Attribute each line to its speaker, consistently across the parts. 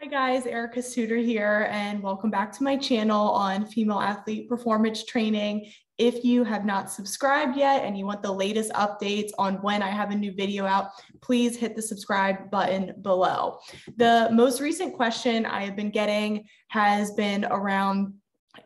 Speaker 1: Hi guys, Erica Suter here, and welcome back to my channel on female athlete performance training. If you have not subscribed yet and you want the latest updates on when I have a new video out, please hit the subscribe button below. The most recent question I have been getting has been around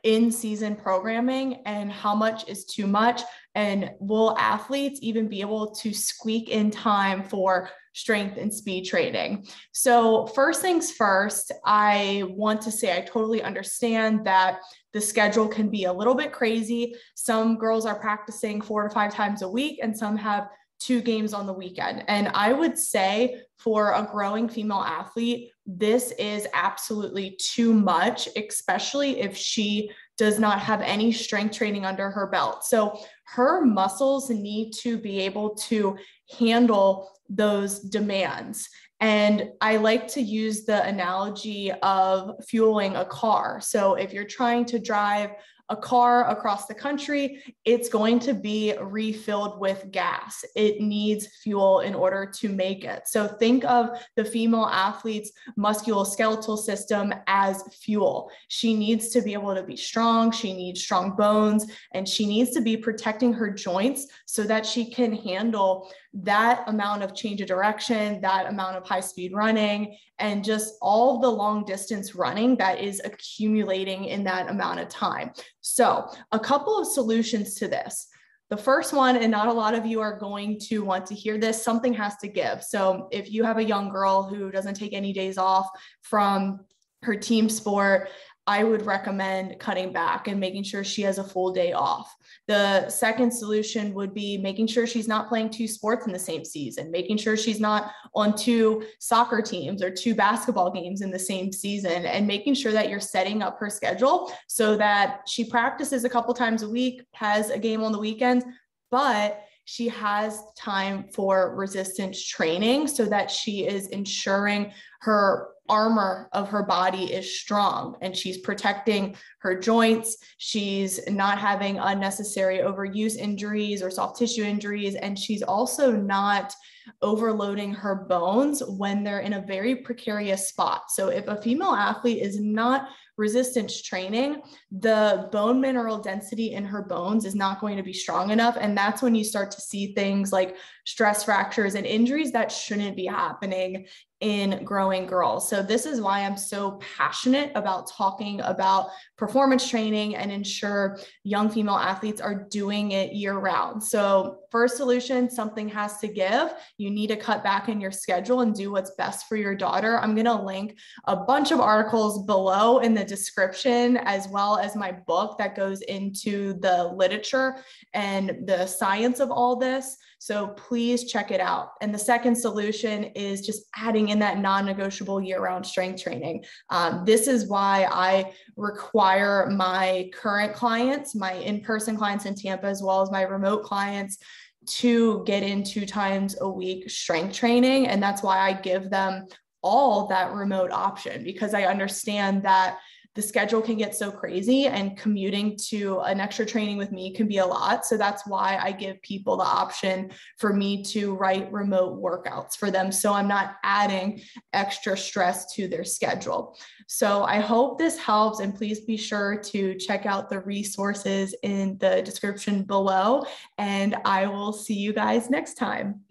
Speaker 1: in-season programming and how much is too much, and will athletes even be able to squeak in time for strength and speed training. So first things first, I want to say I totally understand that the schedule can be a little bit crazy. Some girls are practicing 4 to 5 times a week and some have 2 games on the weekend. And I would say for a growing female athlete, this is absolutely too much, especially if she does not have any strength training under her belt. So her muscles need to be able to handle those demands. And I like to use the analogy of fueling a car. So if you're trying to drive a car across the country, it's going to be refilled with gas. It needs fuel in order to make it. So think of the female athlete's musculoskeletal system as fuel. She needs to be able to be strong. She needs strong bones, and she needs to be protecting her joints so that she can handle that amount of change of direction, that amount of high speed running, and just all the long distance running that is accumulating in that amount of time. So a couple of solutions to this. The first one, and not a lot of you are going to want to hear this, something has to give. So if you have a young girl who doesn't take any days off from her team sport, I would recommend cutting back and making sure she has a full day off. The second solution would be making sure she's not playing 2 sports in the same season, making sure she's not on 2 soccer teams or 2 basketball games in the same season, and making sure that you're setting up her schedule so that she practices a couple times a week, has a game on the weekends, but she has time for resistance training so that she is ensuring her armor of her body is strong and she's protecting her joints. She's not having unnecessary overuse injuries or soft tissue injuries. And she's also not overloading her bones when they're in a very precarious spot. So if a female athlete is not resistance training, the bone mineral density in her bones is not going to be strong enough. And that's when you start to see things like stress fractures and injuries that shouldn't be happening in growing girls. So this is why I'm so passionate about talking about performance training and ensure young female athletes are doing it year round. So first solution, something has to give. You need to cut back in your schedule and do what's best for your daughter. I'm going to link a bunch of articles below in the description, as well as my book that goes into the literature and the science of all this. So please check it out. And the second solution is just adding in that non-negotiable year-round strength training. This is why I require my current clients, my in-person clients in Tampa, as well as my remote clients, to get in 2 times a week strength training. And that's why I give them all that remote option, because I understand that the schedule can get so crazy and commuting to an extra training with me can be a lot. So that's why I give people the option for me to write remote workouts for them, so I'm not adding extra stress to their schedule. So I hope this helps, and please be sure to check out the resources in the description below, and I will see you guys next time.